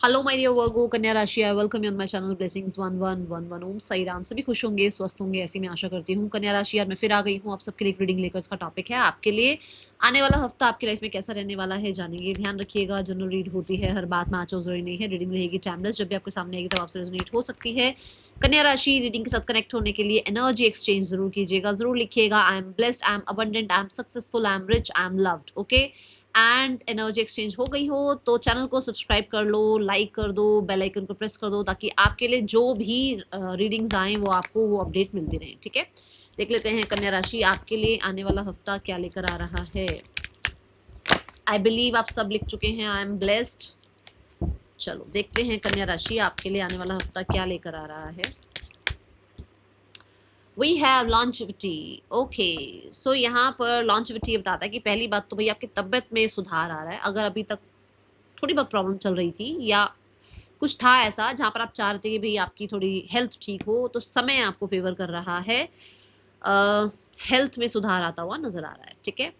Hello my dear वर्गो, कन्या राशि, I welcome you on my channel blessings 1111। ओम साई राम। सभी खुश होंगे, स्वस्थ होंगे, ऐसी मैं आशा करती हूँ। कन्या राशि यार, मैं फिर आ गई हूँ आप सबके लिए एक रीडिंग लेकर। इसका टॉपिक है आपके लिए आने वाला हफ्ता आपकी लाइफ में कैसा रहने वाला है, जानेंगे। ध्यान रखिएगा, जनरल रीड होती है, हर बात मैच हो जरूरी नहीं है। रीडिंग रहेगी टाइमलेस, जब भी आपके सामने आएगी तब आपसे रेजोनेट हो सकती है। कन्या राशि रीडिंग के साथ कनेक्ट होने के लिए एनर्जी एक्सचेंज जरूर कीजिएगा, जरूर लिखिएगा I am blessed, I am abundant, I am successful, I am rich, I am loved. Okay, and energy exchange हो गई हो तो चैनल को सब्सक्राइब कर लो, लाइक कर दो, बेल आइकन को प्रेस कर दो, ताकि आपके लिए जो भी रीडिंग्स आए वो आपको वो अपडेट मिलती रहे। ठीक है, देख लेते हैं कन्या राशि आपके लिए आने वाला हफ्ता क्या लेकर आ रहा है। आई बिलीव आप सब लिख चुके हैं आई एम ब्लेस्ड। चलो देखते हैं कन्या राशि आपके लिए आने वाला हफ्ता क्या लेकर आ रहा है। We have longevity. Okay, so यहाँ पर लॉन्जिविटी बताता है कि पहली बात तो भाई आपकी तबीयत में सुधार आ रहा है। अगर अभी तक थोड़ी बहुत प्रॉब्लम चल रही थी या कुछ था ऐसा जहाँ पर आप चाह रहे थे कि भाई आपकी थोड़ी हेल्थ ठीक हो, तो समय आपको फेवर कर रहा है। हेल्थ में सुधार आता हुआ नजर आ रहा है। ठीक है,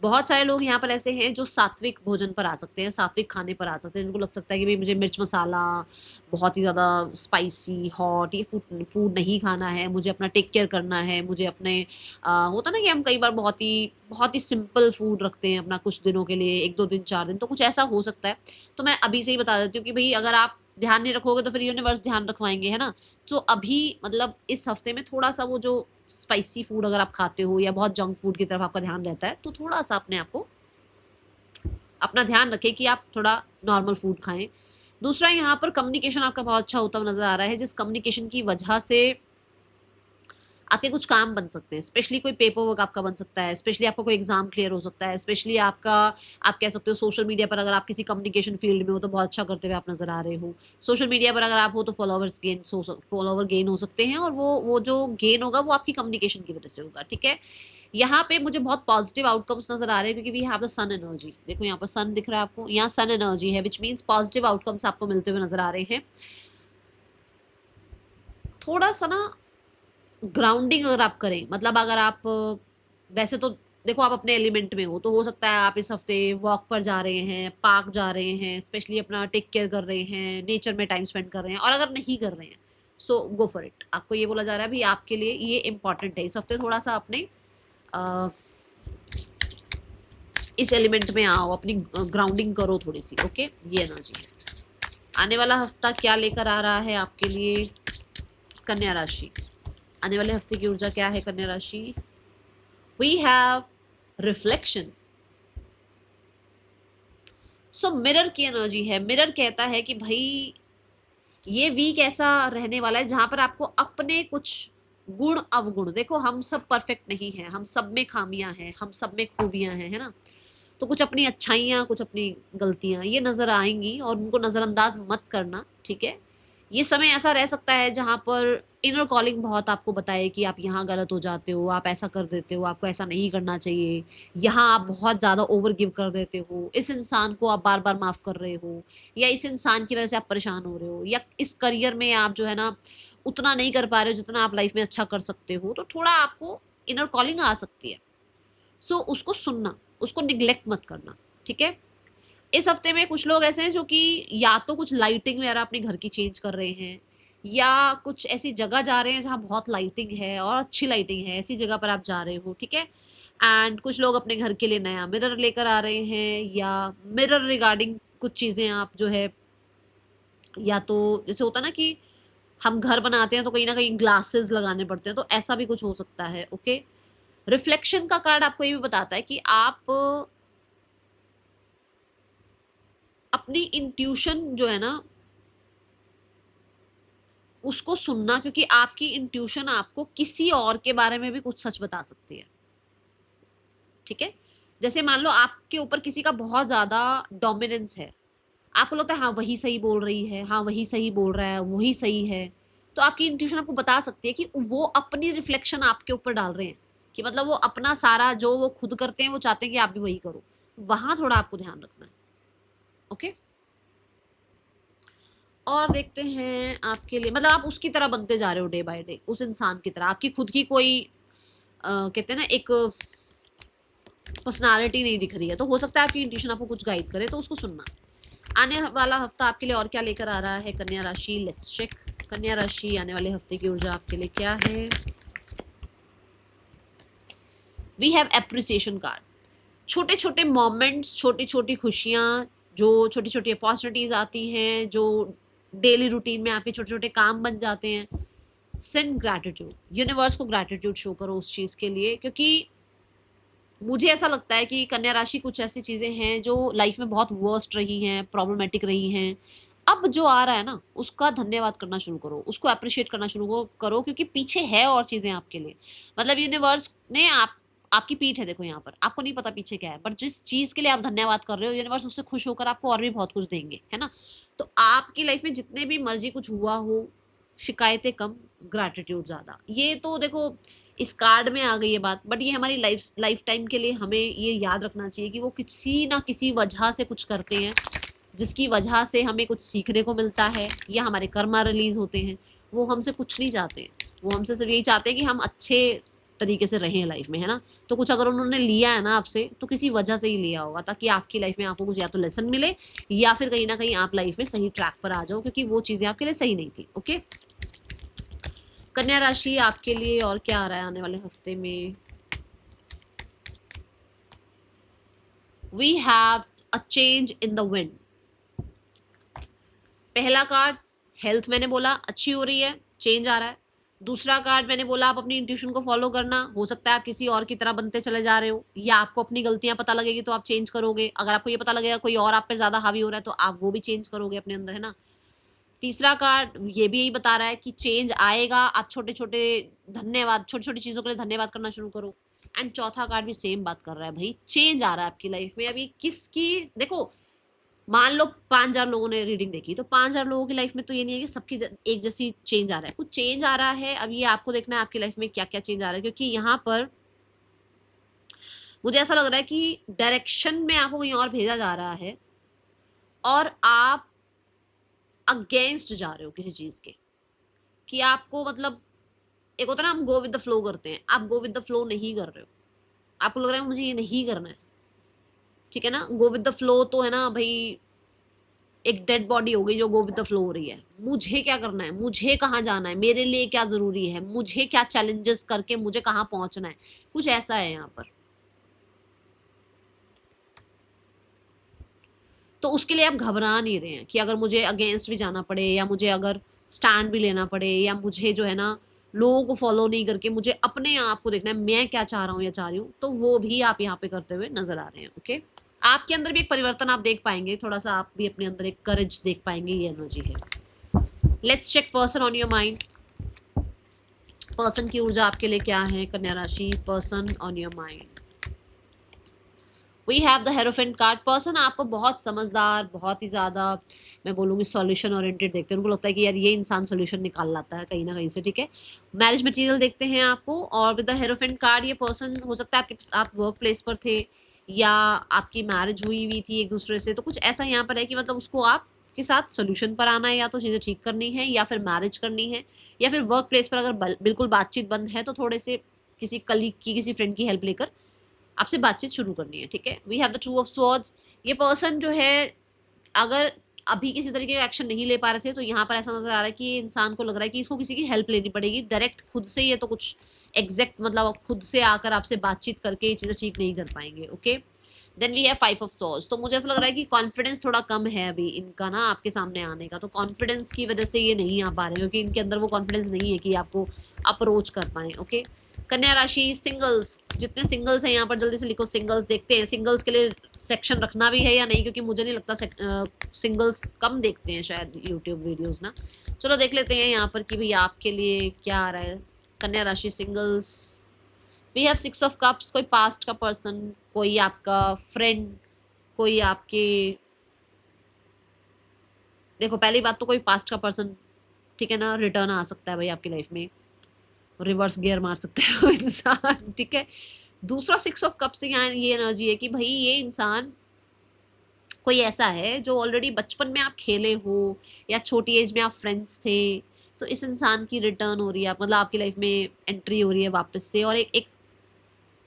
बहुत सारे लोग यहाँ पर ऐसे हैं जो सात्विक भोजन पर आ सकते हैं, सात्विक खाने पर आ सकते हैं। जिनको लग सकता है कि भाई मुझे मिर्च मसाला, बहुत ही ज़्यादा स्पाइसी हॉट ये फूड नहीं खाना है, मुझे अपना टेक केयर करना है, मुझे अपने होता ना कि हम कई बार बहुत ही सिंपल फूड रखते हैं अपना कुछ दिनों के लिए, 1-2 दिन 4 दिन, तो कुछ ऐसा हो सकता है। तो मैं अभी से ही बता देती हूँ कि भाई अगर आप ध्यान नहीं रखोगे तो फिर यूनिवर्स ध्यान रखवाएंगे, है ना। तो अभी मतलब इस हफ्ते में थोड़ा सा वो जो स्पाइसी फूड अगर आप खाते हो या बहुत जंक फूड की तरफ आपका ध्यान रहता है, तो थोड़ा सा अपने आप को अपना ध्यान रखें कि आप थोड़ा नॉर्मल फूड खाएं। दूसरा, यहाँ पर कम्युनिकेशन आपका बहुत अच्छा होता हुआ नजर आ रहा है, जिस कम्युनिकेशन की वजह से आपके कुछ काम बन सकते हैं। स्पेशली कोई पेपर वर्क आपका बन सकता है, स्पेशली आपका कोई एग्जाम क्लियर हो सकता है, स्पेशली आपका आप कह सकते हो सोशल मीडिया पर अगर आप किसी कम्युनिकेशन फील्ड में हो तो बहुत अच्छा करते हुए आप नजर आ रहे हो। सोशल मीडिया पर अगर आप हो तो फॉलोवर गेन हो सकते हैं, और वो जो गेन होगा वो आपकी कम्युनिकेशन की वजह से होगा। ठीक है, यहाँ पे मुझे बहुत पॉजिटिव आउटकम्स नजर आ रहे हैं, क्योंकि we have the sun energy. देखो यहाँ पर सन दिख रहा है आपको, यहाँ सन एनर्जी है, विच मीन्स पॉजिटिव आउटकम्स आपको मिलते हुए नजर आ रहे हैं। थोड़ा सा ना ग्राउंडिंग अगर आप करें, मतलब अगर आप वैसे तो देखो आप अपने एलिमेंट में हो सकता है आप इस हफ्ते वॉक पर जा रहे हैं, पार्क जा रहे हैं, स्पेशली अपना टेक केयर कर रहे हैं, नेचर में टाइम स्पेंड कर रहे हैं। और अगर नहीं कर रहे हैं सो गो फॉर इट। आपको ये बोला जा रहा है भी आपके लिए ये इंपॉर्टेंट है इस हफ्ते, थोड़ा सा अपने इस एलिमेंट में आओ, अपनी ग्राउंडिंग करो थोड़ी सी। ओके, ये एनर्जी है। आने वाला हफ्ता क्या लेकर आ रहा है आपके लिए कन्या राशि। आने वाले हफ्ते की ऊर्जा क्या है कन्या राशि। We have reflection. So mirror की एनर्जी है। मिरर कहता है कि भाई ये वीक ऐसा रहने वाला है जहां पर आपको अपने कुछ गुण अवगुण, देखो हम सब परफेक्ट नहीं है, हम सब में खामियां हैं, हम सब में खूबियां हैं, है ना। तो कुछ अपनी अच्छाइयाँ, कुछ अपनी गलतियाँ ये नज़र आएंगी और उनको नज़रअंदाज मत करना। ठीक है, ये समय ऐसा रह सकता है जहाँ पर इनर कॉलिंग बहुत आपको बताए कि आप यहाँ गलत हो जाते हो, आप ऐसा कर देते हो, आपको ऐसा नहीं करना चाहिए, यहाँ आप बहुत ज़्यादा ओवर गिव कर देते हो, इस इंसान को आप बार बार माफ़ कर रहे हो, या इस इंसान की वजह से आप परेशान हो रहे हो, या इस करियर में आप जो है ना उतना नहीं कर पा रहे हो जितना आप लाइफ में अच्छा कर सकते हो। तो थोड़ा आपको इनर कॉलिंग आ सकती है, सो उसको सुनना, उसको निग्लेक्ट मत करना। ठीक है, इस हफ्ते में कुछ लोग ऐसे हैं जो कि या तो कुछ लाइटिंग वगैरह अपने घर की चेंज कर रहे हैं, या कुछ ऐसी जगह जा रहे हैं जहाँ बहुत लाइटिंग है और अच्छी लाइटिंग है, ऐसी जगह पर आप जा रहे हो। ठीक है, एंड कुछ लोग अपने घर के लिए नया मिरर लेकर आ रहे हैं, या मिरर रिगार्डिंग कुछ चीज़ें आप जो है, या तो जैसे होता ना कि हम घर बनाते हैं तो कहीं ना कहीं ग्लासेस लगाने पड़ते हैं, तो ऐसा भी कुछ हो सकता है। ओके, रिफ्लेक्शन का कार्ड आपको ये भी बताता है कि आप अपनी इंट्यूशन जो है ना उसको सुनना, क्योंकि आपकी इंट्यूशन आपको किसी और के बारे में भी कुछ सच बता सकती है। ठीक है, जैसे मान लो आपके ऊपर किसी का बहुत ज्यादा डोमिनेंस है, आपको लगता है हाँ वही सही बोल रही है, हाँ वही सही बोल रहा है, वही सही है, तो आपकी इंट्यूशन आपको बता सकती है कि वो अपनी रिफ्लेक्शन आपके ऊपर डाल रहे हैं, कि मतलब वो अपना सारा जो वो खुद करते हैं वो चाहते हैं कि आप भी वही करो। वहां थोड़ा आपको ध्यान रखना है। ओके, और देखते हैं आपके लिए, मतलब आप उसकी तरह बनते जा रहे हो डे बाय डे, उस इंसान की तरह। आपकी खुद की कोई कहते हैं ना एक पर्सनालिटी नहीं दिख रही है, तो हो सकता है आपकी इंट्यूशन आपको कुछ गाइड करे, तो उसको सुनना। आने वाला हफ्ता आपके लिए और क्या लेकर आ रहा है कन्या राशि, लेट्स चेक। कन्या राशि आने वाले हफ्ते की ऊर्जा आपके लिए क्या है। We have appreciation card. छोटे छोटे मोमेंट्स, छोटी छोटी खुशियाँ, जो छोटी छोटी अपॉर्चुनिटीज आती हैं, जो डेली रूटीन में आपके छोटे छोटे काम बन जाते हैं, सेंड ग्रैटिट्यूड। यूनिवर्स को ग्रैटिट्यूड शो करो उस चीज़ के लिए, क्योंकि मुझे ऐसा लगता है कि कन्या राशि कुछ ऐसी चीज़ें हैं जो लाइफ में बहुत वर्स्ट रही हैं, प्रॉब्लमेटिक रही हैं। अब जो आ रहा है ना, उसका धन्यवाद करना शुरू करो, उसको अप्रिशिएट करना शुरू करो, क्योंकि पीछे है और चीज़ें आपके लिए। मतलब यूनिवर्स ने आपकी पीठ है, देखो यहाँ पर आपको नहीं पता पीछे क्या है, पर जिस चीज़ के लिए आप धन्यवाद कर रहे हो, यूनिवर्स उससे खुश होकर आपको और भी बहुत कुछ देंगे, है ना। तो आपकी लाइफ में जितने भी मर्जी कुछ हुआ हो, शिकायतें कम, ग्रैटिट्यूड ज़्यादा। ये तो देखो इस कार्ड में आ गई है बात, बट ये हमारी लाइफ टाइम के लिए हमें ये याद रखना चाहिए कि वो किसी ना किसी वजह से कुछ करते हैं, जिसकी वजह से हमें कुछ सीखने को मिलता है या हमारे कर्मा रिलीज होते हैं। वो हमसे कुछ नहीं चाहते हैं, वो हमसे सिर्फ यही चाहते हैं कि हम अच्छे तरीके से रहें लाइफ में, है ना। तो कुछ अगर उन्होंने लिया है ना आपसे, तो किसी वजह से ही लिया होगा, ताकि आपकी लाइफ में आपको कुछ या तो लेसन मिले, या फिर कहीं ना कहीं आप लाइफ में सही ट्रैक पर आ जाओ, क्योंकि वो चीज़ें आपके लिए सही नहीं थी। ओके, कन्या राशि आपके लिए और क्या आ रहा है आने वाले हफ्ते में। We have a change in the wind. पहला कार्ड हेल्थ, मैंने बोला अच्छी हो रही है, चेंज आ रहा है। दूसरा कार्ड मैंने बोला आप अपनी इंट्यूशन को फॉलो करना, हो सकता है आप किसी और की तरह बनते चले जा रहे हो, या आपको अपनी गलतियां पता लगेगी तो आप चेंज करोगे। अगर आपको ये पता लगेगा कोई और आप पे ज्यादा हावी हो रहा है, तो आप वो भी चेंज करोगे अपने अंदर, है ना। तीसरा कार्ड ये भी यही बता रहा है कि चेंज आएगा, आप छोटे छोटे धन्यवाद, छोटी छोटी चीज़ों के लिए धन्यवाद करना शुरू करो। एंड चौथा कार्ड भी सेम बात कर रहा है, भाई चेंज आ रहा है आपकी लाइफ में। अभी किसकी, देखो मान लो 5,000 लोगों ने रीडिंग देखी, तो 5,000 लोगों की लाइफ में तो ये नहीं है कि सबकी एक जैसी चेंज आ रहा है, कुछ चेंज आ रहा है। अब ये आपको देखना है आपकी लाइफ में क्या क्या चेंज आ रहा है, क्योंकि यहाँ पर मुझे ऐसा लग रहा है कि डायरेक्शन में आपको कहीं और भेजा जा रहा है, और आप अगेंस्ट जा रहे हो किसी चीज़ के, कि आपको मतलब एक होता है ना, हम गो विद द फ्लो करते हैं, आप गो विद द फ्लो नहीं कर रहे हो। आपको लग रहा है मुझे ये नहीं करना है, ठीक है ना। गो विद द फ्लो तो है ना भाई, एक डेड बॉडी हो गई जो गो विद द फ्लो हो रही है। मुझे क्या करना है, मुझे कहाँ जाना है, मेरे लिए क्या जरूरी है, मुझे क्या चैलेंजेस करके मुझे कहाँ पहुंचना है, कुछ ऐसा है यहाँ पर। तो उसके लिए आप घबरा नहीं रहे हैं कि अगर मुझे अगेंस्ट भी जाना पड़े, या मुझे अगर स्टैंड भी लेना पड़े, या मुझे जो है ना लोगों को फॉलो नहीं करके मुझे अपने आप को देखना है, मैं क्या चाह रहा हूँ या चाह रही हूँ, तो वो भी आप यहाँ पे करते हुए नजर आ रहे हैं। ओके, आपके अंदर भी एक परिवर्तन आप देख पाएंगे, थोड़ा सा आप भी अपने अंदर एक करेज देख पाएंगे, ये एनर्जी है। Let's check person on your mind. Person की ऊर्जा आपके लिए क्या है कन्या राशि, person on your mind. We have the hierophant card. Person आपको बहुत समझदार, बहुत ही ज़्यादा मैं बोलूँगी सॉल्यूशन ओरिएंटेड देखते हैं। उनको लगता है कि यार ये इंसान सॉल्यूशन निकाल लाता है कहीं ना कहीं से, ठीक है। मैरिज मटेरियल देखते हैं आपको, और विद द हेरोफेंट कार्ड ये पर्सन हो सकता है आपके साथ वर्क प्लेस पर थे, या आपकी मैरिज हुई थी एक दूसरे से। तो कुछ ऐसा यहाँ पर है कि मतलब उसको आप के साथ सोल्यूशन पर आना है, या तो चीज़ें ठीक करनी है, या फिर मैरिज करनी है, या फिर वर्क प्लेस पर अगर बिल्कुल बातचीत बंद है, तो थोड़े से किसी कलीग की, किसी फ्रेंड की हेल्प लेकर आपसे बातचीत शुरू करनी है, ठीक है। We have the two of swords. ये पर्सन जो है, अगर अभी किसी तरीके का एक्शन नहीं ले पा रहे थे, तो यहाँ पर ऐसा नजर आ रहा है कि ये इंसान को लग रहा है कि इसको किसी की हेल्प लेनी पड़ेगी डायरेक्ट खुद से। ये तो कुछ एग्जैक्ट मतलब खुद से आकर आपसे बातचीत करके ये चीज़ें ठीक नहीं कर पाएंगे। Okay, then we have 5 of swords. तो मुझे ऐसा लग रहा है कि कॉन्फिडेंस थोड़ा कम है अभी इनका ना आपके सामने आने का, तो कॉन्फिडेंस की वजह से ये नहीं आ पा रहे, क्योंकि इनके अंदर वो कॉन्फिडेंस नहीं है कि आपको अप्रोच कर पाए। ओके, कन्या राशि सिंगल्स, जितने सिंगल्स हैं यहाँ पर जल्दी से लिखो सिंगल्स। देखते हैं सिंगल्स के लिए सेक्शन रखना भी है या नहीं, क्योंकि मुझे नहीं लगता सिंगल्स कम देखते हैं शायद यूट्यूब वीडियोस ना। चलो देख लेते हैं यहाँ पर कि भैया आपके लिए क्या आ रहा है कन्या राशि singles. We have 6 of cups. कोई पास्ट का पर्सन, कोई आपका फ्रेंड, कोई आपके, देखो पहली बात तो कोई पास्ट का पर्सन, ठीक है ना, रिटर्न आ सकता है भाई आपकी लाइफ में, रिवर्स गियर मार सकता है वो इंसान, ठीक है। दूसरा 6 ऑफ कप से यहाँ ये एनर्जी है कि भाई ये इंसान कोई ऐसा है जो ऑलरेडी बचपन में आप खेले हो, या छोटी एज में आप फ्रेंड्स थे, तो इस इंसान की रिटर्न हो रही है, मतलब आपकी लाइफ में एंट्री हो रही है वापस से, और एक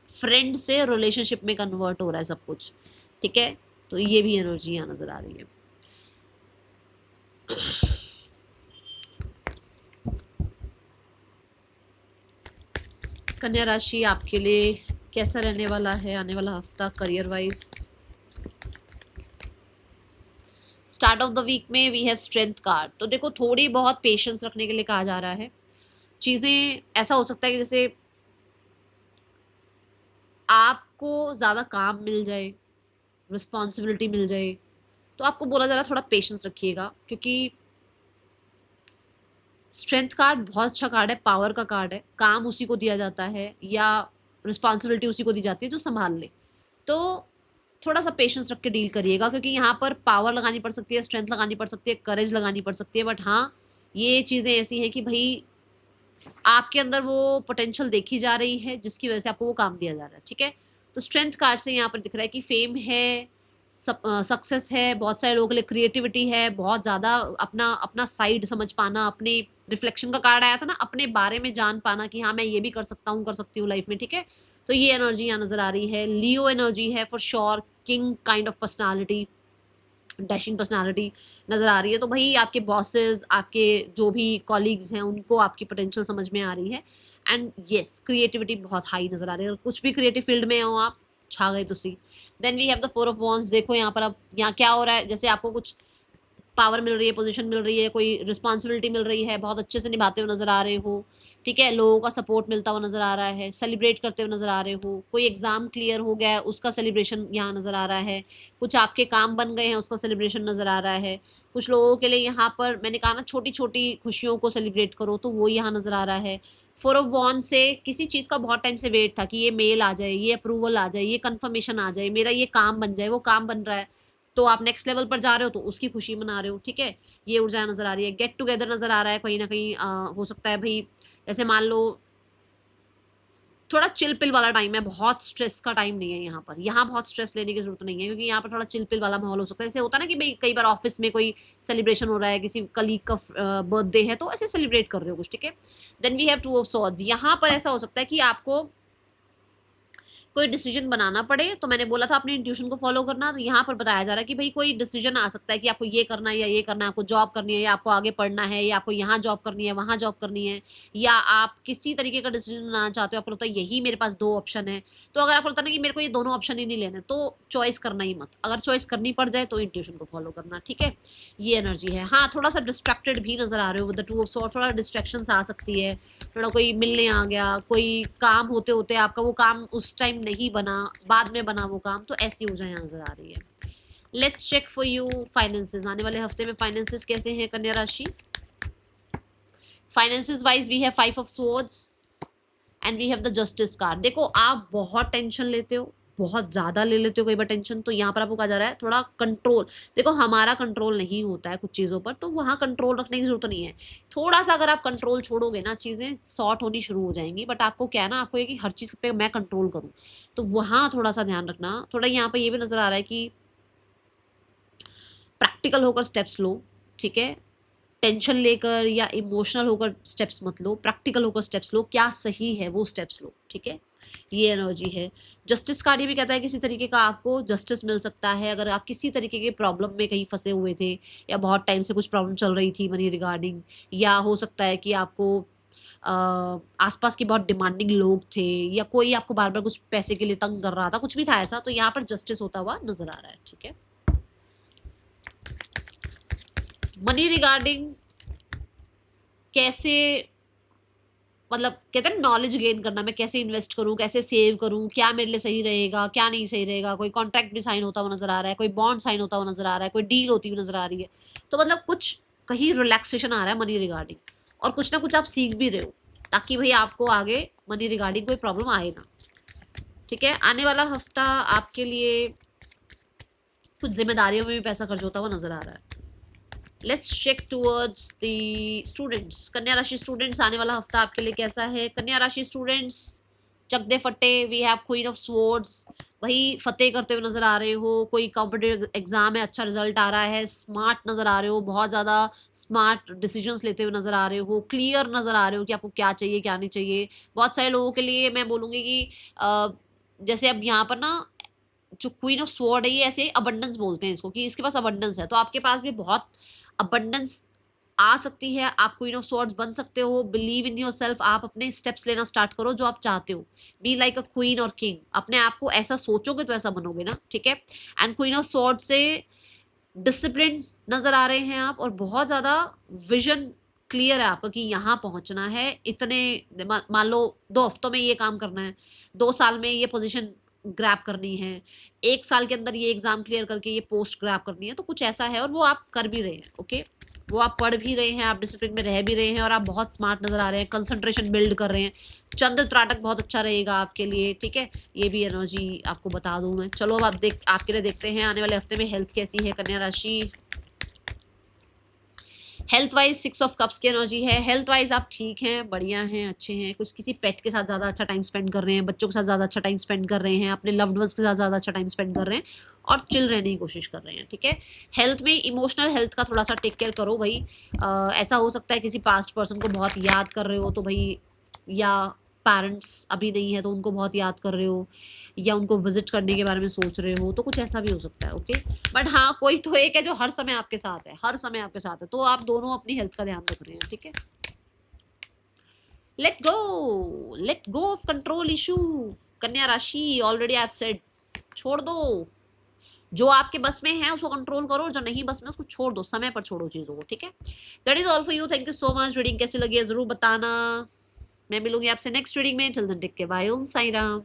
फ्रेंड से रिलेशनशिप में कन्वर्ट हो रहा है सब कुछ, ठीक है। तो ये भी एनर्जी यहाँ नजर आ रही है। कन्या राशि आपके लिए कैसा रहने वाला है आने वाला हफ्ता career wise? Start of the week में वी हैव स्ट्रेंथ कार्ड। तो देखो थोड़ी बहुत पेशेंस रखने के लिए कहा जा रहा है। चीज़ें ऐसा हो सकता है कि जैसे आपको ज़्यादा काम मिल जाए, रिस्पॉन्सिबिलिटी मिल जाए, तो आपको बोला जा रहा है थोड़ा पेशेंस रखिएगा, क्योंकि स्ट्रेंथ कार्ड बहुत अच्छा कार्ड है, पावर का कार्ड है। काम उसी को दिया जाता है या रिस्पॉन्सिबिलिटी उसी को दी जाती है जो संभाल ले। तो थोड़ा सा पेशेंस रख के डील करिएगा, क्योंकि यहाँ पर पावर लगानी पड़ सकती है, स्ट्रेंथ लगानी पड़ सकती है, करेज लगानी पड़ सकती है। बट हाँ, ये चीज़ें ऐसी हैं कि भाई आपके अंदर वो पोटेंशियल देखी जा रही है जिसकी वजह से आपको वो काम दिया जा रहा है। ठीक है, तो स्ट्रेंथ कार्ड से यहाँ पर दिख रहा है कि फेम है, सक्सेस है, बहुत सारे लोगों के लिए क्रिएटिविटी है, बहुत ज़्यादा अपना अपना साइड समझ पाना, अपने रिफ्लेक्शन का कार्ड आया था ना, अपने बारे में जान पाना कि हाँ मैं ये भी कर सकता हूँ, कर सकती हूँ लाइफ में। ठीक है, तो ये एनर्जी यहाँ नज़र आ रही है। लियो एनर्जी है for sure, king kind of personality, dashing personality नज़र आ रही है। तो भाई आपके बॉसेस, आपके जो भी कॉलीग्स हैं, उनको आपकी पोटेंशियल समझ में आ रही है। एंड येस, क्रिएटिविटी बहुत हाई नज़र आ रही है। अगर कुछ भी क्रिएटिव फील्ड में हो आप, छा गए तुसी। Then we have the 4 of wands. देखो यहाँ पर अब यहाँ क्या हो रहा है, जैसे आपको कुछ पावर मिल रही है, पोजीशन मिल रही है, कोई रिस्पॉन्सिबिलिटी मिल रही है, बहुत अच्छे से निभाते हुए नजर आ रहे हो। ठीक है, लोगों का सपोर्ट मिलता हुआ नजर आ रहा है, सेलिब्रेट करते हुए नजर आ रहे हो। कोई एग्जाम क्लियर हो गया है उसका सेलिब्रेशन यहाँ नजर आ रहा है। कुछ आपके काम बन गए हैं उसका सेलिब्रेशन नजर आ रहा है। कुछ लोगों के लिए यहाँ पर मैंने कहा ना, छोटी छोटी खुशियों को सेलिब्रेट करो, तो वो यहाँ नजर आ रहा है। 4 ऑफ वॉन्ड से किसी चीज़ का बहुत टाइम से वेट था कि ये मेल आ जाए, ये अप्रूवल आ जाए, ये कंफर्मेशन आ जाए, मेरा ये काम बन जाए, वो काम बन रहा है। तो आप नेक्स्ट लेवल पर जा रहे हो तो उसकी खुशी मना रहे हो। ठीक है, ये ऊर्जा नजर आ रही है। गेट टुगेदर नजर आ रहा है कहीं ना कहीं। हो सकता है भाई, जैसे मान लो थोड़ा चिल पिल वाला टाइम है, बहुत स्ट्रेस का टाइम नहीं है यहाँ पर। यहाँ बहुत स्ट्रेस लेने की जरूरत नहीं है, क्योंकि यहाँ पर थोड़ा चिल पिल वाला माहौल हो सकता है। जैसे होता है ना कि भाई कई बार ऑफिस में कोई सेलिब्रेशन हो रहा है, किसी कलीग का बर्थडे है, तो ऐसे सेलिब्रेट कर रहे हो कुछ। ठीक है, then we have 2 of swords. यहाँ पर ऐसा हो सकता है कि आपको कोई डिसीजन बनाना पड़े, तो मैंने बोला था अपने इंट्यूशन को फॉलो करना। तो यहाँ पर बताया जा रहा है कि भाई कोई डिसीजन आ सकता है कि आपको ये करना है या ये करना है, आपको जॉब करनी है या आपको आगे पढ़ना है, या आपको यहाँ जॉब करनी है, वहाँ जॉब करनी है, या आप किसी तरीके का डिसीजन बनाना चाहते हो, आपको लगता है यही मेरे पास 2 ऑप्शन है। तो अगर आपको लगता है ना कि मेरे को ये दोनों ऑप्शन ही नहीं लेने, तो चॉइस करना ही मत। अगर चॉइस करनी पड़ जाए तो इंट्यूशन को फॉलो करना। ठीक है, ये एनर्जी है। हाँ, थोड़ा सा डिस्ट्रैक्टेड भी नजर आ रहे हो विद द 2 ऑफ सॉर्ड। थोड़ा डिस्ट्रैक्शन आ सकती है, थोड़ा कोई मिलने आ गया, कोई काम होते होते आपका वो काम उस टाइम नहीं बना, बाद में बना वो काम, तो ऐसी ऊर्जा यहाँ नजर आ रही है। Let's check for you finances. आने वाले हफ्ते में फाइनेंसेस कैसे हैं कन्या राशि? Finances wise we have 5 of swords and we have the justice card. देखो आप बहुत टेंशन लेते हो, बहुत ज़्यादा ले लेते हो कई बार टेंशन, तो यहाँ पर आपको कहा जा रहा है थोड़ा कंट्रोल। देखो हमारा कंट्रोल नहीं होता है कुछ चीज़ों पर, तो वहाँ कंट्रोल रखने की जरूरत नहीं है। थोड़ा सा अगर आप कंट्रोल छोड़ोगे ना, चीज़ें सॉर्ट होनी शुरू हो जाएंगी। बट आपको क्या है ना, आपको ये कि हर चीज़ पे मैं कंट्रोल करूँ, तो वहाँ थोड़ा सा ध्यान रखना। थोड़ा यहाँ पर ये भी नज़र आ रहा है कि प्रैक्टिकल होकर स्टेप्स लो। ठीक है, टेंशन लेकर या इमोशनल होकर स्टेप्स मत लो, प्रैक्टिकल होकर स्टेप्स लो, क्या सही है वो स्टेप्स लो। ठीक है, ये एनर्जी है। जस्टिस कार्ड ये भी कहता है किसी तरीके का आपको जस्टिस मिल सकता है, अगर आप किसी तरीके के प्रॉब्लम में कहीं फंसे हुए थे, या बहुत टाइम से कुछ प्रॉब्लम चल रही थी मनी रिगार्डिंग, या हो सकता है कि आपको आसपास के बहुत डिमांडिंग लोग थे, या कोई आपको बार बार कुछ पैसे के लिए तंग कर रहा था, कुछ भी था ऐसा, तो यहाँ पर जस्टिस होता हुआ नजर आ रहा है। ठीक है, मनी रिगार्डिंग कैसे, मतलब कहते हैं नॉलेज गेन करना, मैं कैसे इन्वेस्ट करूं, कैसे सेव करूं, क्या मेरे लिए सही रहेगा, क्या नहीं सही रहेगा। कोई कॉन्ट्रैक्ट भी साइन होता हुआ नजर आ रहा है, कोई बॉन्ड साइन होता हुआ नजर आ रहा है, कोई डील होती हुई नजर आ रही है। तो मतलब कुछ कहीं रिलैक्सेशन आ रहा है मनी रिगार्डिंग, और कुछ ना कुछ आप सीख भी रहे हो, ताकि भाई आपको आगे मनी रिगार्डिंग कोई प्रॉब्लम आए ना। ठीक है, आने वाला हफ्ता आपके लिए कुछ जिम्मेदारियों में भी पैसा खर्च होता हुआ नजर आ रहा है। Let's check towards the students. कन्या राशि स्टूडेंट्स, आने वाला हफ्ता आपके लिए कैसा है? कन्या राशि स्टूडेंट्स, चक दे फटे, we have queen of swords. वही फतेह करते हुए नजर आ रहे हो, कोई कॉम्पिटिटिव एग्जाम है, अच्छा रिजल्ट आ रहा है, स्मार्ट नजर आ रहे हो, बहुत ज़्यादा स्मार्ट डिसीजंस लेते हुए नजर आ रहे हो, क्लियर नजर आ रहे हो कि आपको क्या चाहिए क्या नहीं चाहिए। बहुत सारे लोगों के लिए मैं बोलूँगी कि जैसे अब यहाँ पर ना जो क्वीन ऑफ स्वॉर्ड है, ये ऐसे अबंडेंस बोलते हैं इसको, कि इसके पास अबंडेंस है, तो आपके पास भी बहुत अबंडेंस आ सकती है, आप क्वीन ऑफ स्वॉर्ड्स बन सकते हो, बिलीव इन योर सेल्फ, आप अपने स्टेप्स लेना स्टार्ट करो जो आप चाहते हो, बी लाइक अ क्वीन और किंग, अपने आप को ऐसा सोचोगे तो ऐसा बनोगे ना, ठीक है। एंड क्वीन ऑफ स्वॉर्ड्स से डिसिप्लिन नजर आ रहे हैं आप, और बहुत ज्यादा विजन क्लियर है आपका कि यहाँ पहुंचना है, इतने मान लो 2 हफ्तों में ये काम करना है, 2 साल में ये पोजीशन ग्रैब करनी है, 1 साल के अंदर ये एग्जाम क्लियर करके ये पोस्ट ग्रैब करनी है, तो कुछ ऐसा है, और वो आप कर भी रहे हैं। ओके, वो आप पढ़ भी रहे हैं, आप डिसिप्लिन में रह भी रहे हैं, और आप बहुत स्मार्ट नजर आ रहे हैं, कंसंट्रेशन बिल्ड कर रहे हैं, चंद्र त्राटक बहुत अच्छा रहेगा आपके लिए, ठीक है। ये भी एनर्जी आपको बता दूं मैं। चलो अब आप आपके लिए देखते हैं आने वाले हफ्ते में हेल्थ कैसी है कन्या राशि। हेल्थ वाइज 6 ऑफ कप्स की एनर्जी है। हेल्थ वाइज आप ठीक हैं, बढ़िया हैं, अच्छे हैं, कुछ किसी पेट के साथ ज़्यादा अच्छा टाइम स्पेंड कर रहे हैं, बच्चों के साथ ज़्यादा अच्छा टाइम स्पेंड कर रहे हैं, अपने लव्ड वंस के साथ ज़्यादा अच्छा टाइम स्पेंड कर रहे हैं, और चिल रहने की कोशिश कर रहे हैं, ठीक है। हेल्थ में इमोशनल हेल्थ का थोड़ा सा टेक केयर करो भाई। ऐसा हो सकता है किसी पास्ट पर्सन को बहुत याद कर रहे हो तो भाई, या पेरेंट्स अभी नहीं है तो उनको बहुत याद कर रहे हो, या उनको विजिट करने के बारे में सोच रहे हो, तो कुछ ऐसा भी हो सकता है। ओके, बट हाँ, कोई तो एक है जो हर समय आपके साथ है, हर समय आपके साथ है, तो आप दोनों अपनी हेल्थ का ध्यान रख रहे हैं, ठीक है। Let go of control issue कन्या राशि। ऑलरेडी आई हैव सेड, छोड़ दो, जो आपके बस में है उसको कंट्रोल करो, जो नहीं बस में उसको छोड़ दो, समय पर छोड़ो चीजों को, ठीक है। That is all for you. Thank you so much. Reading कैसी लगी है जरूर बताना। मैं मिलूंगी आपसे नेक्स्ट रीडिंग में। Till then take care, bye, Om Sai Ram.